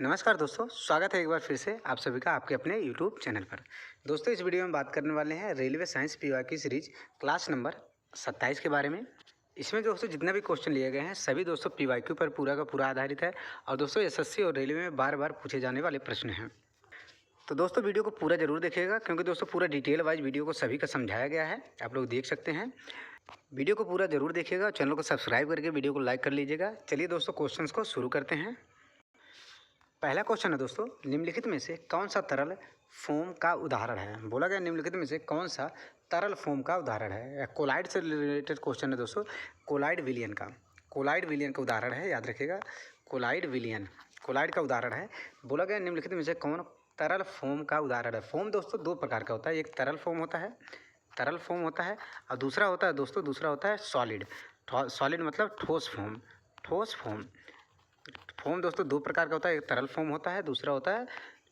नमस्कार दोस्तों, स्वागत है एक बार फिर से आप सभी का आपके अपने YouTube चैनल पर। दोस्तों इस वीडियो में बात करने वाले हैं रेलवे साइंस पीवाई की सीरीज क्लास नंबर 27 के बारे में। इसमें दोस्तों जितने भी क्वेश्चन लिए गए हैं सभी दोस्तों पीवाईक्यू पर पूरा का पूरा आधारित है और दोस्तों एसएससी और रेलवे में बार बार पूछे जाने वाले प्रश्न हैं। तो दोस्तों वीडियो को पूरा जरूर देखिएगा क्योंकि दोस्तों पूरा डिटेल वाइज वीडियो को सभी का समझाया गया है, आप लोग देख सकते हैं। वीडियो को पूरा जरूर देखिएगा, चैनल को सब्सक्राइब करके वीडियो को लाइक कर लीजिएगा। चलिए दोस्तों क्वेश्चन को शुरू करते हैं। पहला क्वेश्चन है दोस्तों, निम्नलिखित में से कौन सा तरल फोम का उदाहरण है। बोला गया निम्नलिखित में से कौन सा तरल फोम का उदाहरण है। कोलाइड से रिलेटेड क्वेश्चन है दोस्तों। कोलाइड विलियन का उदाहरण है, याद रखिएगा। कोलाइड का उदाहरण है। बोला गया निम्नलिखित में से कौन तरल फोम का उदाहरण है। फोम दोस्तों दो प्रकार का होता है, एक तरल फोम होता है और दूसरा होता है सॉलिड मतलब ठोस फोम। फोम दोस्तों दो प्रकार का होता है, एक तरल फोम होता है, दूसरा होता है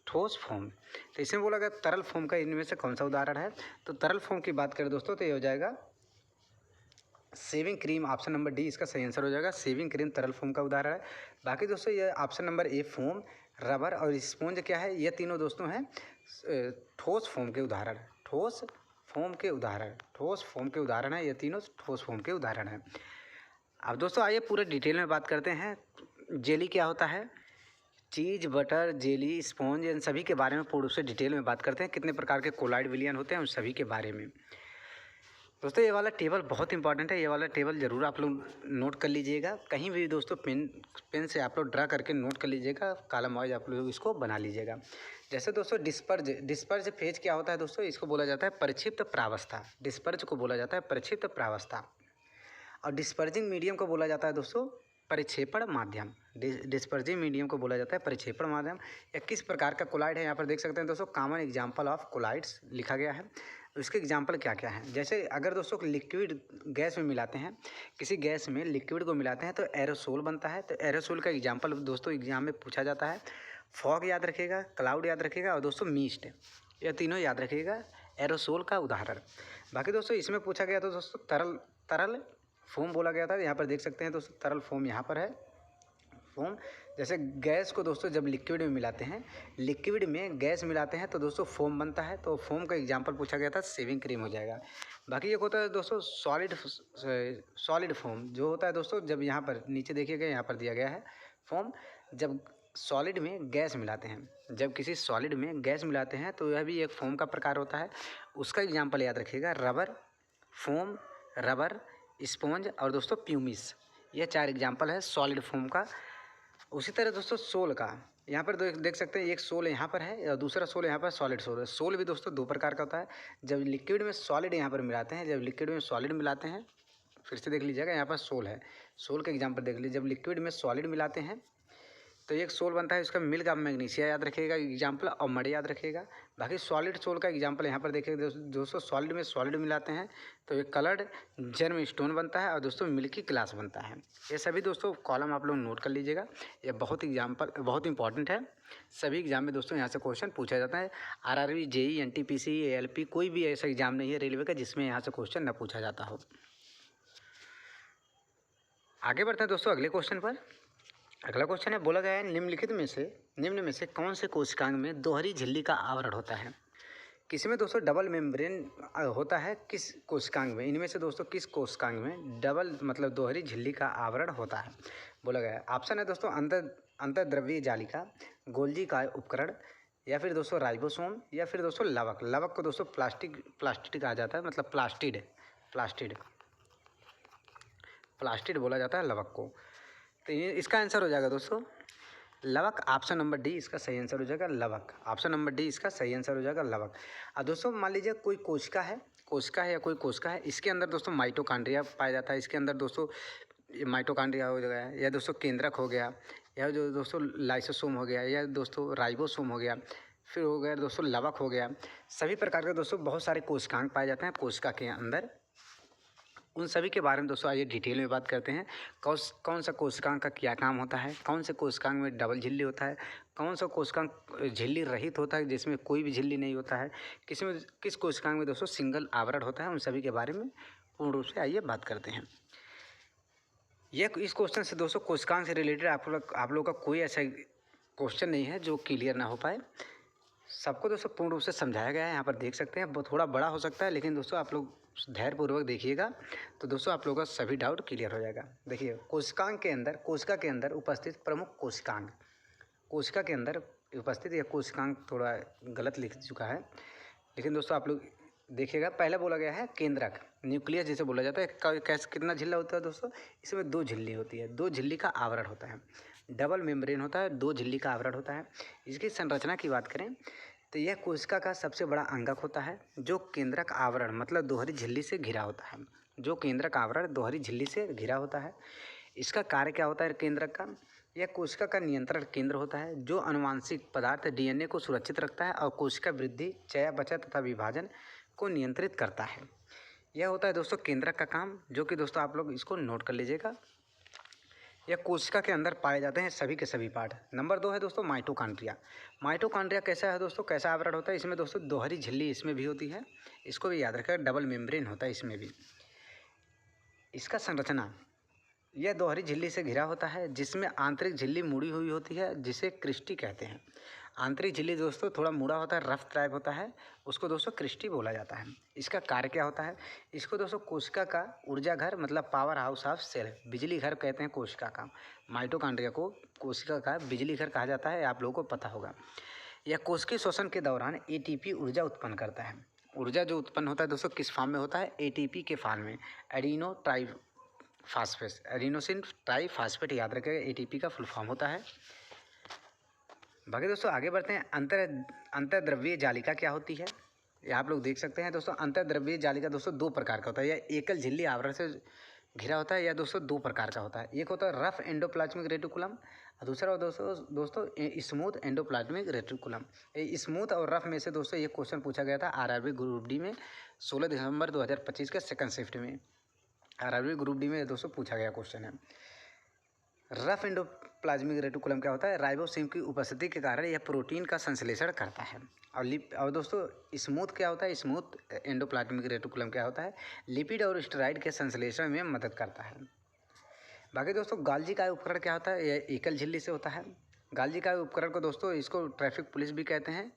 ठोस फोम। तो इसमें बोला गया तरल फोम का इनमें से कौन सा उदाहरण है। तो तरल फोम की बात करें दोस्तों तो ये हो जाएगा shaving cream. Option number D इसका सही आंसर हो जाएगा। शेविंग क्रीम तरल फोम का उदाहरण है। बाकी दोस्तों ये option number A foam, rubber और स्पॉन्ज क्या है, ये तीनों दोस्तों हैं ठोस फोम के उदाहरण है। ये तीनों ठोस फोम के उदाहरण हैं। अब दोस्तों आइए पूरे डिटेल में बात करते हैं। जेली क्या होता है, चीज़, बटर, जेली, स्पॉन्ज, इन सभी के बारे में पूर्ण रूप से डिटेल में बात करते हैं। कितने प्रकार के कोलाइड विलियन होते हैं उन सभी के बारे में। दोस्तों ये वाला टेबल बहुत इंपॉर्टेंट है, ये वाला टेबल ज़रूर आप लोग नोट कर लीजिएगा। कहीं भी दोस्तों पेन से आप लोग ड्रा करके नोट कर लीजिएगा, कॉलम वाइज आप लोग इसको बना लीजिएगा। जैसे दोस्तों डिस्पर्ज फेज क्या होता है दोस्तों, इसको बोला जाता है परिक्षिप्त प्रावस्था। डिस्पर्ज को बोला जाता है परिक्षिप्त प्रावस्था और डिस्पर्जिंग मीडियम को बोला जाता है दोस्तों परिक्षेपण माध्यम। डिस्पर्जिंग मीडियम को बोला जाता है परिक्षेपण माध्यम। या किस प्रकार का कोलाइड है, यहाँ पर देख सकते हैं दोस्तों कॉमन एग्जांपल ऑफ कोलाइड्स लिखा गया है। उसके एग्जांपल क्या क्या हैं। जैसे अगर दोस्तों लिक्विड गैस में मिलाते हैं, किसी गैस में लिक्विड को मिलाते हैं तो एरोसोल बनता है। तो एरोसोल का एग्जाम्पल दोस्तों एग्जाम में पूछा जाता है। फॉग याद रखिएगा, क्लाउड याद रखिएगा और दोस्तों मिस्ट, यह तीनों याद रखिएगा एरोसोल का उदाहरण। बाकी दोस्तों इसमें पूछा गया तो दोस्तों तरल फोम बोला गया था। यहाँ पर देख सकते हैं दोस्तों तरल फोम यहाँ पर है। फोम जैसे गैस को दोस्तों जब लिक्विड में मिलाते हैं, लिक्विड में गैस मिलाते हैं तो दोस्तों फोम बनता है। तो फोम का एग्जांपल पूछा गया था, शेविंग क्रीम हो जाएगा। बाकी एक होता है दोस्तों सॉलिड फोम, जो होता है दोस्तों जब यहाँ पर नीचे देखिएगा यहाँ पर दिया गया है फोम, जब सॉलिड में गैस मिलाते हैं, जब किसी सॉलिड में गैस मिलाते हैं तो यह भी एक फोम का प्रकार होता है। उसका एग्जाम्पल याद रखिएगा, रबर, स्पॉन्ज और दोस्तों प्यूमिस, ये चार एग्जाम्पल है सॉलिड फोम का। उसी तरह दोस्तों सोल का, यहाँ पर देख सकते हैं एक सोल यहाँ पर है और दूसरा सोल यहाँ पर सॉलिड सोल है। सोल भी दोस्तों दो प्रकार का होता है। जब लिक्विड में सॉलिड यहाँ पर मिलाते हैं, फिर से देख लीजिएगा यहाँ पर सोल है। सोल का एग्जाम्पल देख लीजिए, जब लिक्विड में सॉलिड मिलाते हैं तो एक सोल बनता है, उसका मिल्क ऑफ मैग्नीशिया याद रखिएगा एग्जाम्पल और मड याद रखिएगा। बाकी सॉलिड सोल का एग्जाम्पल यहाँ पर देखिए दोस्तों सॉलिड में सॉलिड मिलाते हैं तो एक कलर्ड जर्म स्टोन बनता है और दोस्तों मिल्की ग्लास बनता है। ये सभी दोस्तों कॉलम आप लोग नोट कर लीजिएगा, ये बहुत इंपॉर्टेंट है। सभी एग्जाम में दोस्तों यहाँ से क्वेश्चन पूछा जाता है। RRB, JEE, NTPC, ALP कोई भी ऐसा एग्जाम नहीं है रेलवे का जिसमें यहाँ से क्वेश्चन न पूछा जाता हो। आगे बढ़ते हैं दोस्तों अगले क्वेश्चन पर। अगला क्वेश्चन है, बोला गया है निम्न में से कौन से कोशिकांग में दोहरी झिल्ली का आवरण होता है। किसी में दोस्तों डबल मेम्ब्रेन होता है, किस कोशिकांग में, इनमें से दोस्तों किस कोशिकांग में डबल मतलब दोहरी झिल्ली का आवरण होता है। बोला गया है ऑप्शन है दोस्तों अंतर्द्रव्यीय जालिका, गोल्जी का उपकरण, या फिर दोस्तों राइबोसोम, या फिर दोस्तों लवक को दोस्तों प्लास्टिड कहा जाता है, मतलब प्लास्टिड बोला जाता है लवक को। तो ये इसका आंसर हो जाएगा दोस्तों लवक। ऑप्शन नंबर डी इसका सही आंसर हो जाएगा लवक। ऑप्शन नंबर डी इसका सही आंसर हो जाएगा लवक। अब दोस्तों मान लीजिए कोई कोशिका है या कोई कोशिका है, इसके अंदर दोस्तों माइटोकॉन्ड्रिया पाया जाता है। इसके अंदर दोस्तों माइटोकॉन्ड्रिया हो गया या दोस्तों केंद्रक हो गया, या जो दोस्तों लाइसोसोम हो गया, या दोस्तों राइबोसोम हो गया, फिर हो गया दोस्तों लवक हो गया। सभी प्रकार के दोस्तों बहुत सारे कोशिकांग पाए जाते हैं कोशिका के अंदर। उन सभी के बारे में दोस्तों आइए डिटेल में बात करते हैं। कौन सा कोशिकांग का क्या काम होता है, कौन से कोशिकांग में डबल झिल्ली होता है, कौन सा कोशिकांग झिल्ली रहित होता है जिसमें कोई भी झिल्ली नहीं होता है, किस कोशिकांग में दोस्तों सिंगल आवरण होता है। उन सभी के बारे में पूर्ण रूप से आइए बात करते हैं। इस क्वेश्चन से दोस्तों कोशिकांग से रिलेटेड आप लोग का कोई ऐसा क्वेश्चन नहीं है जो क्लियर ना हो पाए। सबको दोस्तों पूर्ण रूप से समझाया गया है, यहाँ पर देख सकते हैं। वो थोड़ा बड़ा हो सकता है, लेकिन दोस्तों आप लोग धैर्यपूर्वक देखिएगा तो दोस्तों आप लोगों का सभी डाउट क्लियर हो जाएगा। देखिए, कोशिका के अंदर उपस्थित प्रमुख कोशिकांग, कोशिका के अंदर उपस्थित, यह कोशिकांग थोड़ा गलत लिख चुका है, लेकिन दोस्तों आप लोग देखिएगा। पहले बोला गया है केंद्रक, न्यूक्लियस जिसे बोला जाता है। कैसे, कितना झिल्ला होता है दोस्तों? इसमें 2 झिल्ली होती है, 2 झिल्ली का आवरण होता है, डबल मेम्ब्रेन होता है, 2 झिल्ली का आवरण होता है। इसकी संरचना की बात करें तो यह कोशिका का सबसे बड़ा अंगक होता है, जो केंद्रक आवरण मतलब दोहरी झिल्ली से घिरा होता है, जो केंद्रक आवरण दोहरी झिल्ली से घिरा होता है। इसका कार्य क्या होता है केंद्रक का? यह कोशिका का नियंत्रण केंद्र होता है, जो आनुवांशिक पदार्थ डीएनए को सुरक्षित रखता है और कोशिका वृद्धि, चयापचय तथा विभाजन को नियंत्रित करता है। यह होता है दोस्तों केंद्रक का काम, जो कि दोस्तों आप लोग इसको नोट कर लीजिएगा। यह कोशिका के अंदर पाए जाते हैं सभी के सभी पार्ट। नंबर 2 है दोस्तों माइटोकॉन्ड्रिया। माइटोकॉन्ड्रिया कैसा है दोस्तों, कैसा आवरण होता है? इसमें दोस्तों दोहरी झिल्ली इसमें भी होती है, इसको भी याद रखें। डबल मेम्ब्रेन होता है इसमें भी। इसका संरचना, यह दोहरी झिल्ली से घिरा होता है, जिसमें आंतरिक झिल्ली मुड़ी हुई होती है, जिसे क्रिस्टी कहते हैं। आंतरिक झिल्ली दोस्तों थोड़ा मुड़ा होता है, रफ टाइप होता है, उसको दोस्तों क्रिस्टी बोला जाता है। इसका कार्य क्या होता है? इसको दोस्तों कोशिका का ऊर्जा घर मतलब पावर हाउस ऑफ सेल, बिजली घर कहते हैं कोशिका का। माइटोकॉन्ड्रिया को कोशिका का बिजली घर कहा जाता है, आप लोगों को पता होगा। यह कोशिकीय श्वसन के दौरान एटीपी ऊर्जा उत्पन्न करता है। ऊर्जा जो उत्पन्न होता है दोस्तों किस फॉर्म में होता है? एटीपी के फॉर्म में, एडिनोसिन ट्राईफॉस्फेट याद रखेगा, एटीपी का फुल फॉर्म होता है। बाकी दोस्तों आगे बढ़ते हैं। अंतर्द्रव्यीय जालिका क्या होती है? ये आप लोग देख सकते हैं दोस्तों। अंतर्द्रव्यीय जालिका दोस्तों 2 प्रकार का होता है। यह एकल झिल्ली आवरण से घिरा होता है। यह दोस्तों 2 प्रकार का होता है। एक होता है रफ एंडोप्लाज्मिक रेटिकुलम और दूसरा दोस्तों स्मूथ एंडोप्लाज्मिक रेटिकुलम। स्मूथ और रफ में से दोस्तों ये क्वेश्चन पूछा गया था आरआरबी ग्रुप डी में 16 दिसंबर 2025 के सेकंड शिफ्ट में। आरआरबी ग्रुप डी में दोस्तों पूछा गया क्वेश्चन है। रफ एंडोप्लाज्मिक रेटिकुलम क्या होता है? राइबोसोम की उपस्थिति के कारण यह प्रोटीन का संश्लेषण करता है। और दोस्तों स्मूथ क्या होता है? स्मूथ एंडोप्लाज्मिक रेटिकुलम क्या होता है? लिपिड और स्टेरॉइड के संश्लेषण में मदद करता है। बाकी दोस्तों गाल्जी का उपकरण क्या होता है? यह एकल झिल्ली से होता है। गाल्जी का उपकरण को दोस्तों इसको ट्रैफिक पुलिस भी कहते हैं।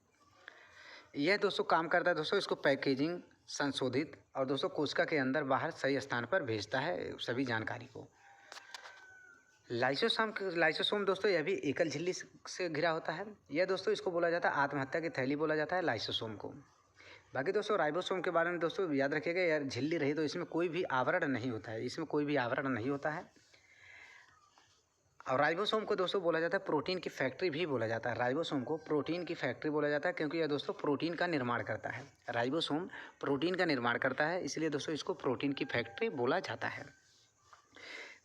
यह दोस्तों काम करता है दोस्तों, इसको पैकेजिंग, संशोधित और दोस्तों कोशिका के अंदर बाहर सही स्थान पर भेजता है सभी जानकारी को। लाइसोसोम दोस्तों यह भी एकल झिल्ली से घिरा होता है। यह दोस्तों इसको बोला जाता है आत्महत्या की थैली बोला जाता है लाइसोसोम को। बाकी दोस्तों राइबोसोम के बारे में दोस्तों याद रखिएगा, यार झिल्ली रही तो इसमें कोई भी आवरण नहीं होता है, इसमें कोई भी आवरण नहीं होता है। और राइबोसोम को दोस्तों बोला जाता है प्रोटीन की फैक्ट्री भी बोला जाता है। राइबोसोम को प्रोटीन की फैक्ट्री बोला जाता है, क्योंकि यह दोस्तों प्रोटीन का निर्माण करता है। राइबोसोम प्रोटीन का निर्माण करता है, इसलिए दोस्तों इसको प्रोटीन की फैक्ट्री बोला जाता है।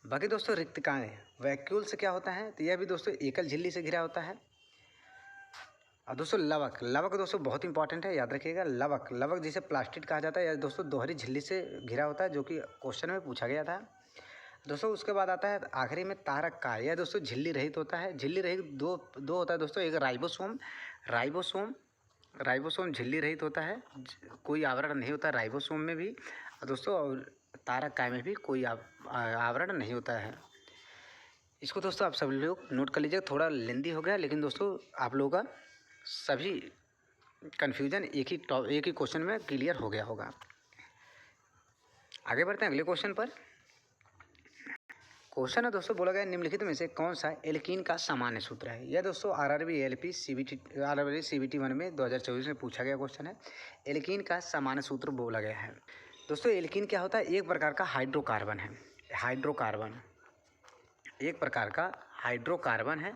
बाकी दोस्तों रिक्तिकाएँ, वैक्यूल्स क्या होता है? तो यह भी दोस्तों एकल झिल्ली से घिरा होता है। और दोस्तों लवक दोस्तों बहुत इंपॉर्टेंट है, याद रखिएगा। लवक जिसे प्लास्टिड कहा जाता है, यह दोस्तों दोहरी झिल्ली से घिरा होता है, जो कि क्वेश्चन में पूछा गया था दोस्तों। उसके बाद आता है आखिरी में तारक का, यह दोस्तों झिल्ली रहित होता है। झिल्ली रहित दो होता है दोस्तों, एक राइबोसोम झिल्ली रहित होता है, कोई आवरण नहीं होता राइबोसोम में भी। और दोस्तों और तारक काय में भी कोई आवरण नहीं होता है। इसको दोस्तों आप सब लोग नोट कर लीजिएगा। थोड़ा लेंदी हो गया, लेकिन दोस्तों आप लोगों का सभी कन्फ्यूजन एक ही क्वेश्चन में क्लियर हो गया होगा। आगे बढ़ते हैं अगले क्वेश्चन पर। क्वेश्चन है दोस्तों, बोला गया निम्नलिखित में से कौन सा एल्कीन का सामान्य सूत्र है? यह दोस्तों आरआरबी एलपी सीबीटी 1 में 2024 में पूछा गया क्वेश्चन है। एल्कीन का सामान्य सूत्र बोला गया है दोस्तों। एल्कीन क्या होता है? एक प्रकार का हाइड्रोकार्बन है। हाइड्रोकार्बन एक प्रकार का हाइड्रोकार्बन है।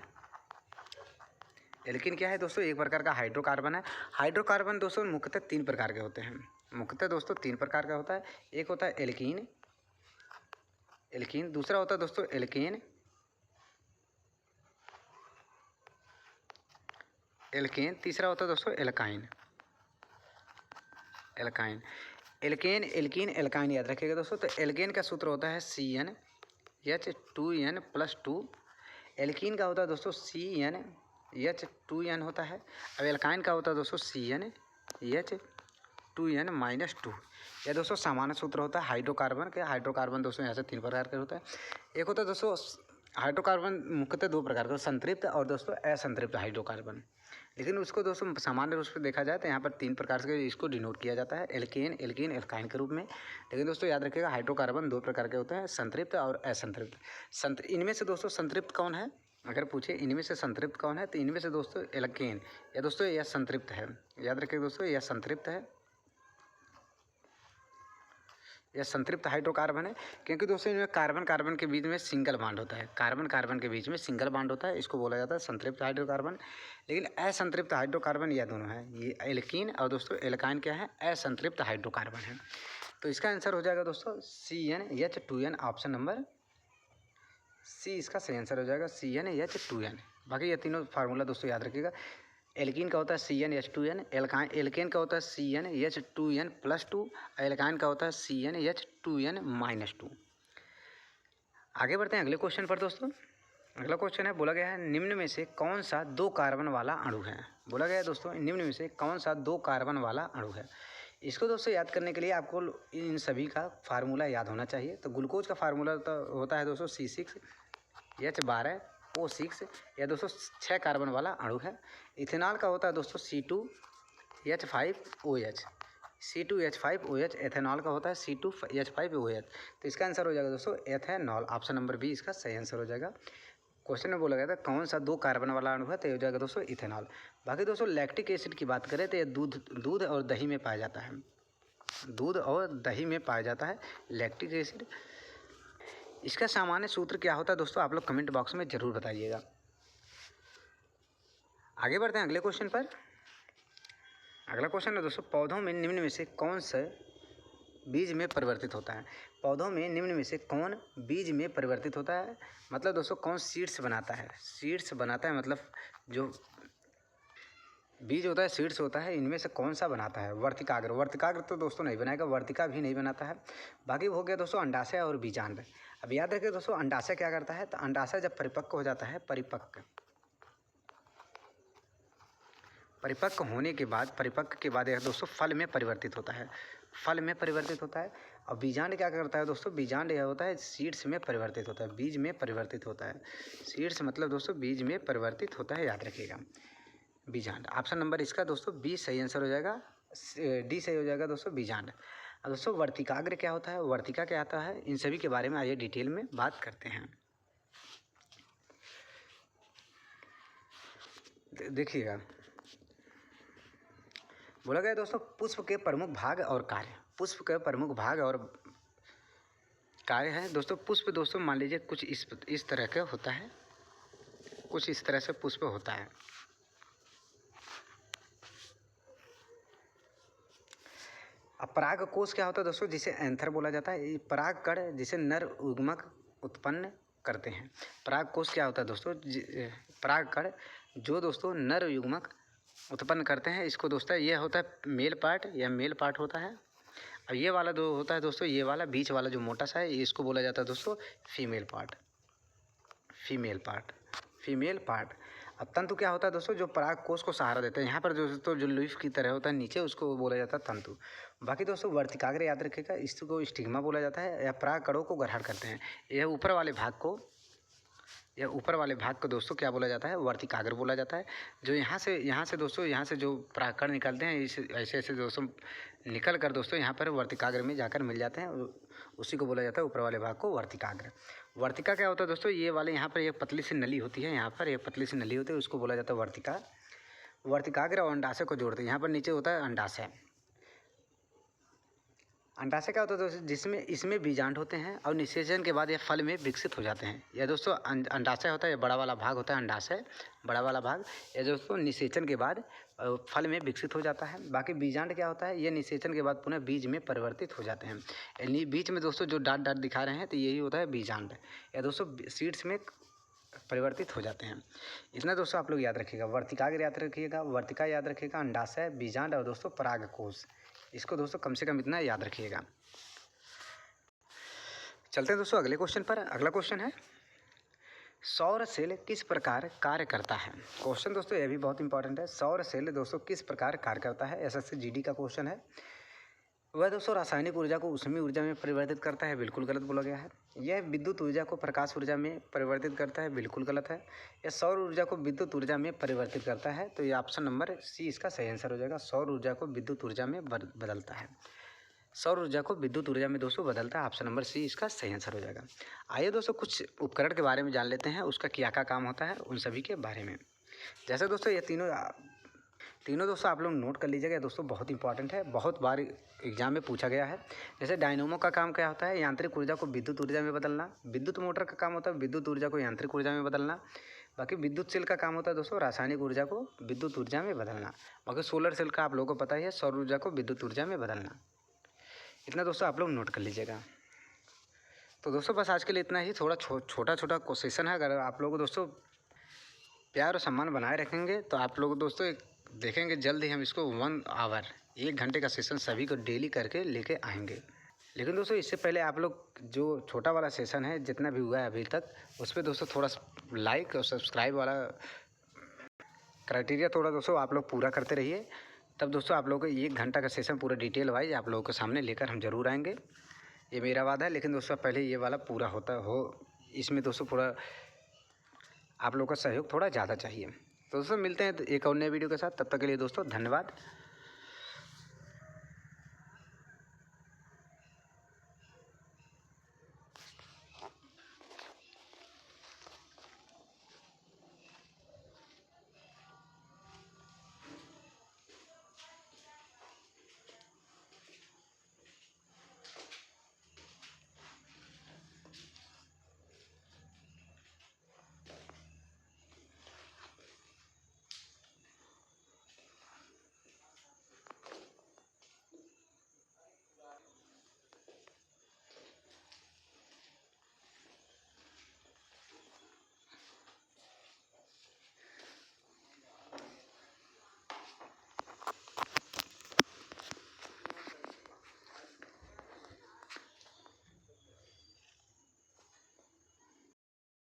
एल्कीन क्या है दोस्तों? एक प्रकार का हाइड्रोकार्बन है। हाइड्रोकार्बन दोस्तों मुख्यतः 3 प्रकार के होते हैं। मुख्यतः दोस्तों 3 प्रकार का होता है। एक होता है एल्कीन, दूसरा होता है दोस्तों एल्केन, तीसरा होता है दोस्तों एल्काइन। एल्कीन एल्काइन याद रखिएगा दोस्तों। तो एल्केन का सूत्र होता है CnH2n+2। एल्कीन का होता है दोस्तों CnH2n होता है। अब एल्काइन का होता है दोस्तों CnH2n-2। यह दोस्तों सामान्य सूत्र होता है हाइड्रोकार्बन के। हाइड्रोकार्बन दोस्तों यहाँ से 3 प्रकार के होता है। एक होता है दोस्तों हाइड्रोकार्बन मुख्यतः दो प्रकार के, संतृप्त और दोस्तों असंतृप्त हाइड्रोकार्बन। लेकिन उसको दोस्तों सामान्य रूप से देखा जाए तो यहाँ पर 3 प्रकार से इसको डिनोट किया जाता है, एल्केन, एल्कीन, एल्काइन के रूप में। लेकिन दोस्तों याद रखिएगा हाइड्रोकार्बन 2 प्रकार के होते हैं, संतृप्त और असंतृप्त। इनमें से दोस्तों संतृप्त कौन है, अगर पूछे इनमें से संतृप्त कौन है, तो इनमें से दोस्तों एल्केन या दोस्तों यह संतृप्त है। याद रखिए दोस्तों यह संतृप्त है, यह संतृप्त हाइड्रोकार्बन है, क्योंकि दोस्तों इनमें कार्बन कार्बन के बीच में सिंगल बॉन्ड होता है, कार्बन कार्बन के बीच में सिंगल बॉन्ड होता है, इसको बोला जाता है संतृप्त हाइड्रोकार्बन। लेकिन असंतृप्त हाइड्रोकार्बन यह दोनों है, ये एल्कीन और दोस्तों एल्काइन क्या है, असंतृप्त हाइड्रोकार्बन है। तो इसका आंसर हो जाएगा दोस्तों CnH2n, ऑप्शन नंबर सी इसका सही आंसर हो जाएगा, CnH2n। बाकी ये तीनों फार्मूला दोस्तों याद रखिएगा। एल्कीन का होता है CnH2n, एल्केन का होता है CnH2n+2, एल्काइन का होता है CnH2n-2। आगे बढ़ते हैं अगले क्वेश्चन पर दोस्तों। अगला क्वेश्चन है, बोला गया है निम्न में से कौन सा 2 कार्बन वाला अणु है। बोला गया है दोस्तों निम्न में से कौन सा 2 कार्बन वाला अणु है। इसको दोस्तों याद करने के लिए आपको इन सभी का फार्मूला याद होना चाहिए। तो ग्लूकोज का फार्मूला तो होता है दोस्तों C6H12O6, या दोस्तों 6 कार्बन वाला अणु है। इथेनॉल का होता है दोस्तों C2H5OH, एथेनॉल का होता है C2H5OH। तो इसका आंसर हो जाएगा दोस्तों एथेनॉल, ऑप्शन नंबर बी इसका सही आंसर हो जाएगा। क्वेश्चन में बोला गया था कौन सा 2 कार्बन वाला अणु है, तो ये हो जाएगा दोस्तों इथेनॉल। बाकी दोस्तों लैक्टिक एसिड की बात करें तो ये दूध और दही में पाया जाता है, दूध और दही में पाया जाता है लैक्टिक एसिड। इसका सामान्य सूत्र क्या होता है दोस्तों, आप लोग कमेंट बॉक्स में ज़रूर बताइएगा। आगे बढ़ते हैं अगले क्वेश्चन पर। अगला क्वेश्चन है दोस्तों, पौधों में निम्न में से कौन सा बीज में परिवर्तित होता है। पौधों में निम्न में से कौन बीज में परिवर्तित होता है, मतलब दोस्तों कौन सीड्स बनाता है। सीड्स बनाता है मतलब जो बीज होता है, सीड्स होता है, इनमें से कौन सा बनाता है। वर्तिकाग्र, वर्तिकाग्र तो दोस्तों नहीं बनाएगा, वर्तिका भी नहीं बनाता है। बाकी हो गया दोस्तों अंडाशय और बीजांड। अब याद रखिए दोस्तों अंडाशय क्या करता है, तो अंडाशय जब परिपक्व हो जाता है, परिपक्व होने के बाद, परिपक्व के बाद यह दोस्तों फल में परिवर्तित होता है, फल में परिवर्तित होता है। और बीजांड क्या करता है दोस्तों, बीजांड यह होता है सीड्स में परिवर्तित होता है, बीज में परिवर्तित होता है। सीड्स मतलब दोस्तों बीज में परिवर्तित होता है, याद रखिएगा बीजांड। ऑप्शन नंबर इसका दोस्तों बी सही आंसर हो जाएगा, डी सही हो जाएगा दोस्तों बीजांड। अब दोस्तों वर्तिकाग्र क्या होता है, वर्तिका क्या आता है, इन सभी के बारे में आइए डिटेल में बात करते हैं। देखिएगा बोला गया दोस्तों पुष्प के प्रमुख भाग और कार्य। पुष्प के प्रमुख भाग और कार्य है दोस्तों। पुष्प दोस्तों मान लीजिए कुछ इस तरह का होता है, कुछ इस तरह से पुष्प होता है। अब पराग कोश क्या होता है दोस्तों, जिसे एंथर बोला जाता है। पराग कण जिसे नर युग्मक उत्पन्न करते हैं। पराग कोश क्या होता है दोस्तों, पराग कण जो दोस्तों नर युग्मक उत्पन्न करते हैं, इसको दोस्तों ये होता है मेल पार्ट, या मेल पार्ट होता है। अब ये वाला जो होता है दोस्तों, ये वाला बीच वाला जो मोटा सा है, इसको बोला जाता है दोस्तों female part, female part, female part. अब तंतु क्या होता है दोस्तों, जो पराग कोश को सहारा देते हैं। यहाँ पर दोस्तों जो लीफ की तरह होता है नीचे, उसको बोला जाता है तंतु। बाकी दोस्तों वर्तिकाग्र याद रखिएगा, इसको स्टिग्मा बोला जाता है, या पराग कणों को ग्रहण करते हैं। यह ऊपर वाले भाग को, यह ऊपर वाले भाग को दोस्तों क्या बोला जाता है, वर्तिकाग्र बोला जाता है। जो यहाँ से दोस्तों, यहाँ से जो परागकण निकलते हैं, इस ऐसे ऐसे दोस्तों निकल कर दोस्तों यहाँ पर वर्तिकाग्र में जाकर मिल जाते हैं, उसी को बोला जाता है ऊपर वाले भाग को वर्तिकाग्र। वर्तिका क्या होता है दोस्तों, ये वाले यहाँ पर एक पतली सी नली होती है, यहाँ पर एक पतली सी नली होती है, उसको बोला जाता है वर्तिका। वर्तिकाग्र और अंडाशय को जोड़ते हैं। यहाँ पर नीचे होता है अंडाशय। अंडाशय क्या होता है दोस्तों, जिसमें इसमें बीजांड होते हैं और निषेचन के बाद ये फल में विकसित हो जाते हैं। यह दोस्तों अंडाशय होता है, ये बड़ा वाला भाग होता है अंडाशय, बड़ा वाला भाग। यह दोस्तों निषेचन के बाद फल में विकसित हो जाता है। बाकी बीजांड क्या होता है, ये निषेचन के बाद पुनः बीज में परिवर्तित हो जाते हैं। बीच में दोस्तों जो डाट डाट दिखा रहे हैं, तो यही होता है बीजांड। यह दोस्तों सीड्स में परिवर्तित हो जाते हैं। इतना दोस्तों आप लोग याद रखिएगा, वर्तिकाग्र याद रखिएगा, वर्तिका याद रखिएगा, अंडाशय, बीजांड और दोस्तों परागकोश। इसको दोस्तों कम से कम इतना याद रखिएगा। चलते हैं दोस्तों अगले क्वेश्चन पर। अगला क्वेश्चन है सौर सेल किस प्रकार कार्य करता है। क्वेश्चन दोस्तों यह भी बहुत इंपॉर्टेंट है। सौर सेल दोस्तों किस प्रकार कार्य करता है, एसएससी जीडी का क्वेश्चन है। वह दोस्तों रासायनिक ऊर्जा को ऊष्मीय ऊर्जा में परिवर्तित करता है, बिल्कुल गलत बोला गया है। यह विद्युत ऊर्जा को प्रकाश ऊर्जा में परिवर्तित करता है, बिल्कुल गलत है। यह सौर ऊर्जा को विद्युत ऊर्जा में परिवर्तित करता है, तो ये ऑप्शन नंबर सी इसका सही आंसर हो जाएगा। सौर ऊर्जा को विद्युत ऊर्जा में बदलता है, सौर ऊर्जा को विद्युत ऊर्जा में दोस्तों बदलता है। ऑप्शन नंबर सी इसका सही आंसर हो जाएगा। आइए दोस्तों कुछ उपकरण के बारे में जान लेते हैं, उसका क्या क्या काम होता है उन सभी के बारे में। जैसे दोस्तों ये तीनों दोस्तों आप लोग नोट कर लीजिएगा दोस्तों, बहुत इंपॉर्टेंट है, बहुत बार एग्जाम में पूछा गया है। जैसे डायनोमो का काम क्या होता है, यांत्रिक ऊर्जा को विद्युत ऊर्जा में बदलना। विद्युत मोटर का काम होता है विद्युत ऊर्जा को यांत्रिक ऊर्जा में बदलना। बाकी विद्युत सेल का काम होता है दोस्तों रासायनिक ऊर्जा को विद्युत ऊर्जा में बदलना। बाकी सोलर सेल का आप लोगों को पता ही है, सौर ऊर्जा को विद्युत ऊर्जा में बदलना। इतना दोस्तों आप लोग नोट कर लीजिएगा। तो दोस्तों बस आज के लिए इतना ही, थोड़ा छोटा छोटा क्वेश्चन है। अगर आप लोग दोस्तों प्यार और सम्मान बनाए रखेंगे तो आप लोग दोस्तों एक देखेंगे जल्द ही हम इसको 1 आवर 1 घंटे का सेशन सभी को डेली करके लेके आएंगे। लेकिन दोस्तों इससे पहले आप लोग जो छोटा वाला सेशन है जितना भी हुआ है अभी तक, उस पर दोस्तों थोड़ा लाइक और सब्सक्राइब वाला क्राइटेरिया थोड़ा दोस्तों आप लोग पूरा करते रहिए। तब दोस्तों आप लोगों को 1 घंटा का सेशन पूरा डिटेल वाइज आप लोगों के सामने लेकर हम ज़रूर आएंगे, ये मेरा वादा है। लेकिन दोस्तों पहले ये वाला पूरा हो इसमें दोस्तों पूरा आप लोगों का सहयोग थोड़ा ज़्यादा चाहिए। तो दोस्तों मिलते हैं एक और नए वीडियो के साथ, तब तक के लिए दोस्तों धन्यवाद।